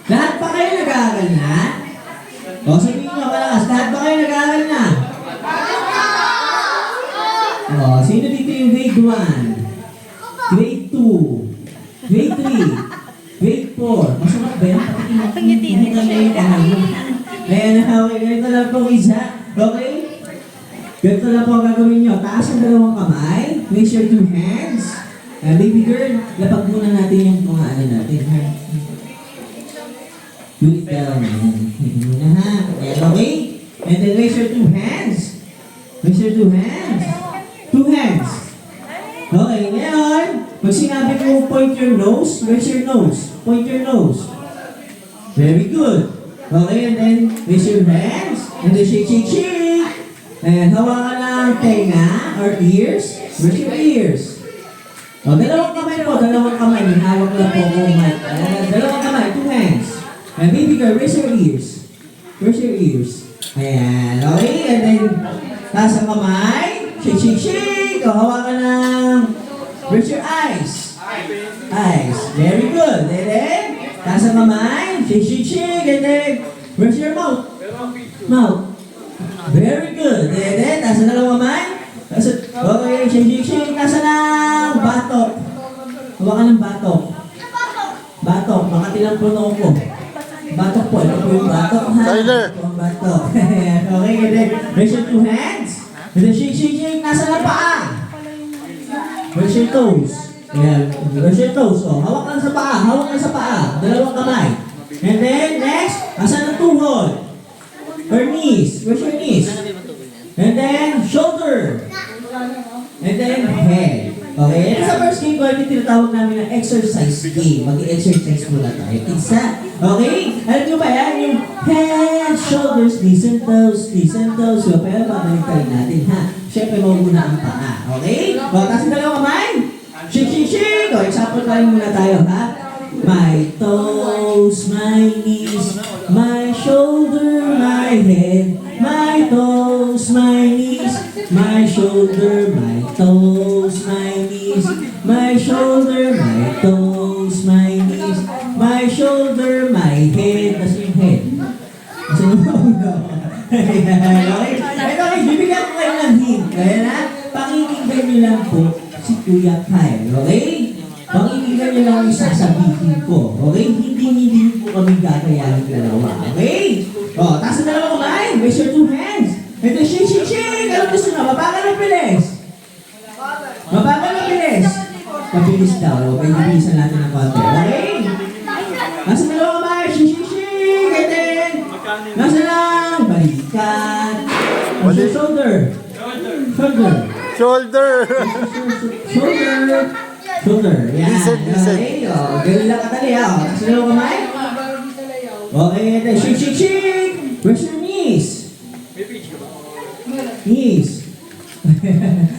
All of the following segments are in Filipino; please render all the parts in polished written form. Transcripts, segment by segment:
Lahat pa kayo nag-aaral na? O, sabihin nyo malakas, lahat pa kayo nag-aaral na? O, sino dito yung grade 1? Grade 2? Grade 3? Grade 4? Masarap ba yan? Patikin na yung ayan na, okay. Ganito lang po isa. Okay? Ganito lang po ang gagawin nyo. Taas ang dalawang kamay. Raise your two hands. Baby girl, lapag muna natin yung mga ano natin. Ha? Do it down. Muna ha. Okay? And then raise your two hands. Raise your two hands. Two hands. Okay, ngayon, pag sinabi ko point your nose, raise your nose. Point your nose. Very good. Okay, and then raise your hands. And then shake, shake, shake. And hawakan ng tenga or ears. Raise your ears. O, dalawang kamay po, dalawang kamay. Hawak lang po kung mic. Dalawang kamay, two hands. And baby girl, raise your ears. Raise your ears. Ayan, okay. And then, taas ang kamay. Shake, shake, shake. O, hawakan ng... Raise your eyes. Eyes. Very good. And then, taas ang kamay. Shake, shake, shake. And then, raise your mouth. Mouth. Very good. And then, taas ang dalawang kamay. Okay, shake. Nasa ng batok. Hawakan ng batok. Batok, makatilang puno ko. Batok po, ito po yung batok ha. Tyler. Ito ang batok. Okay, and then raise your two hands. And then shake. Nasa ng paa. Raise your toes. Ayan, raise your toes. Oh, hawak lang sa paa. Dalawang kamay. And then next, nasa ng tuhod. Or knees. Raise your knees. And then shoulder. And then head. Okay, and sa first game ko, ito tinatawag namin na exercise game. Mag-exercise muna tayo. Isa. Okay? Alam nyo ba yan? Yung head, shoulders, knees and toes. So, pero babalik natin, ha? Siyempre, muna ang paa. Okay? O, tapos yung dalawang kamay. Shake. O, example tayo muna tayo, ha? My toes, my knees, my shoulder, my head, my toes, my knees, my shoulder, my toes, my knees, my shoulder, my toes, my knees, my shoulder, my head. Tapos yung head. Kasi yung ulo. Okay, bibigyan ko kayo ng hint. Kaya na, pakikinggan nyo lang po si Kuya Kyle. Okay? Pakikinggan nyo lang yung sasabihin ko. Okay? Hindi po kami gagayahin dalawa. Okay? O, taas na dalawa kamay. Raise your two hands. And then shake. Ano gusto na? Mabagal ang bilis. Mabilis daw. Okay, bilisan natin ng konti. Okay? Nasa dalawa kamay. Shake. And then, nasa lang. Balikat. Shoulder. Yan. Okay. O, ganun lang katali ha. O, nasa dalawa kamay. Okay, and then shake. Raise your knees.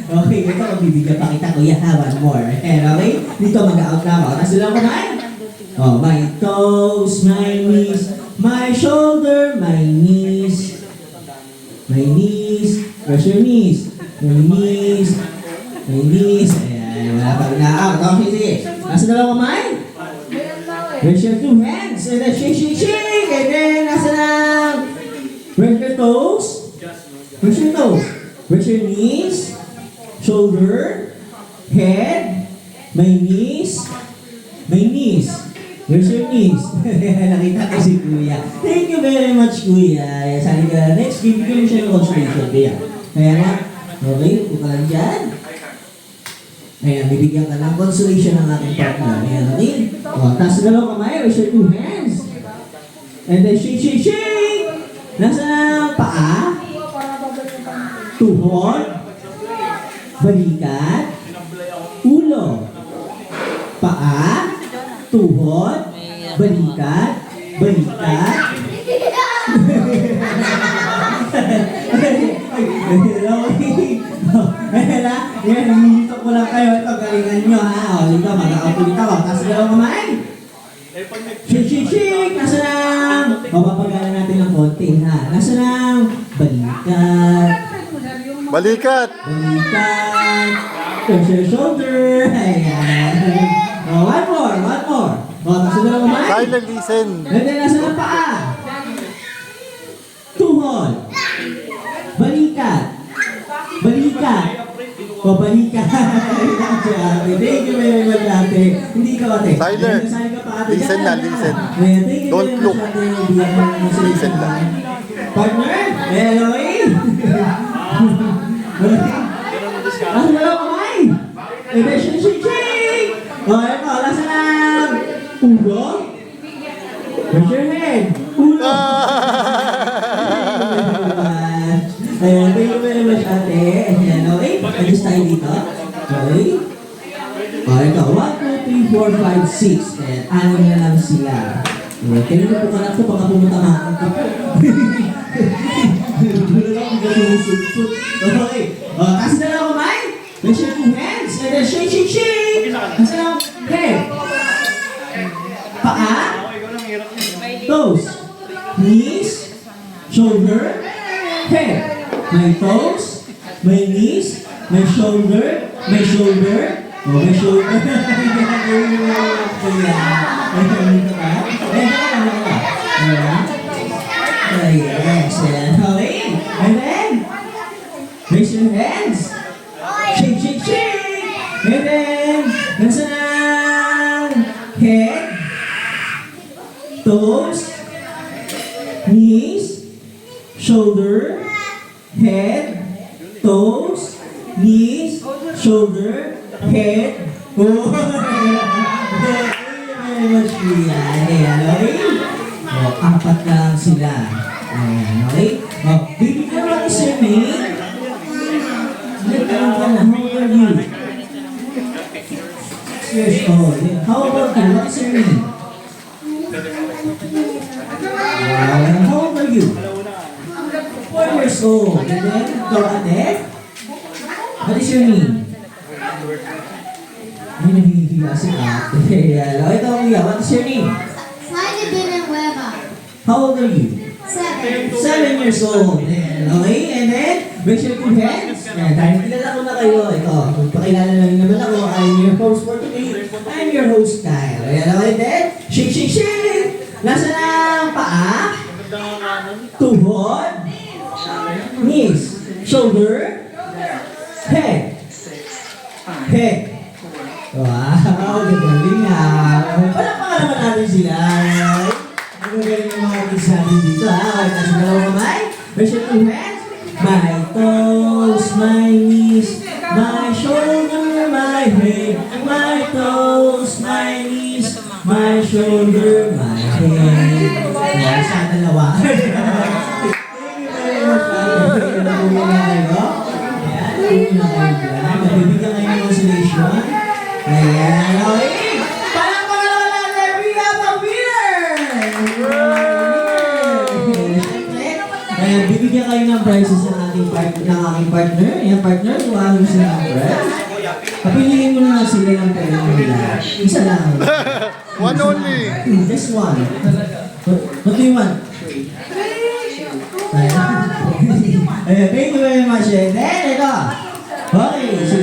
Okay, ito magbibigyan pa kita kuya ha, one more. Okay? Dito mag-out na ako. Tapos lang kamay. Oh, my toes, my knees, my shoulder, my knees. Raise your knees. My knees. Ayan, wala pa na-out. Okay, sige. Nasa dalawang kamay. Raise your two hands. And then shake. And then, nasa lang. Raise your toes. Raise your knees, shoulder, head, my knees. Raise your knees. Nakita ko si Kuya. Thank you very much, Kuya. Sali ka next, bibigyan mo siya ng consolation, Kuya. Kaya nga, okay, upo ka lang dyan. Ayan, bibigyan ka ng consolation ng ating partner. Ayan, okay? O, taas na lang kamay, raise your two hands. And then shake. Nasa paa. Tuhod, balikat, ulo, paa, tuhod, balikat. Yan, hinihitok ko lang kayo. Ito, galingan nyo ha. O, dito, mag-autulit ako. Tapos dalawang kamay. Shake. Nasa lang. Mapapagalan natin ng konti ha. Nasa lang. Balikat. Touch your shoulder. Ayan. Oh, one more. Takso na lang kamay. Silent listen. And then, nasa ng paa? Tuhod. Balikat. Balikat. O, balikat. Thank you very much, ate. Hindi ka, ate. Tyler, Saan ka pa, ate? listen na, listen. Ayan, thank you Don't very look. much, ate. Listen lang. Partner? Hello, eh? Ano na lang kamay? Eh, shake, shake, shake! O, eto, lasa ng ulo? Raise your hand. Ulo. Ayan, thank you very much, ate. Ayan, okay? Adjust tayo dito. Okay? O, ito. 1, 2, 3, 4, 5, 6. Ayan, anim na lang sila. Ayan, kailan na po ka na ito baka pumunta ka. Wala lang kung gano'n okay. O, kasi na lang kamay. Raise your 2 hands. And then shake, shake, shake. Kasi na lang. Head. Paa. Toes. Knees. Shoulder. Head. My toes. My knees. My shoulder. My shoulder. Oh, my shoulder. Yes. Okay. And then, raise your hands. Shake, shake, shake. And then, nasa ng head, toes, knees, shoulder, head, toes, knees, shoulder, head. Oh, thank you very much, Kuya. Ayan, okay? O, 4 na lang sila. Ayan, okay? O, bibigyan mo ni Sir May. Nagkaroon ka na. How old are you? 6 years old. How about you? What is your name? How old are you? 4 years old. And then, go ate. What is your name? Ay, nahihiya si ate. Okay, ito kuya. What is your name? Smiley Villanueva. How old are you? 7. 7 years old. Okay, and then, raise your 2 hands. Yan, dahil kilala ko na kayo, ito, pakilala na rin naman ako, I'm your host for today. I'm your host, Kyle. Ayan, okay, then, shake, shake, shake! Nasa ng paa, tuhod, knees, shoulder, head, head. Wow, gagaling nga. Palakpakan naman natin sila. Ang gagaling ng mga kids natin dito, ha? Okay, nasa dalawang kamay. Raise your 2 hands. My toes, my knees, my shoulder, my head. My toes, my knees, my shoulder, my head. Yan, sa dalawa. Thank you very much, ate. Nakuha kayo. Ayan, nakuha kayo dyan. Mabibigyan kayo ng consolation. Ayan, okay. Palakpakan naman natin. We have a winner! Ayan, bibigyan kayo ng prizes ng aking partner. Ayan, partner, kuha mo sila ng prize. Papiliin mo na lang sila ng pera nila. Isa lang. One only. Just one. What do you want? Ayan, thank you very much. And then, ito. Okay, so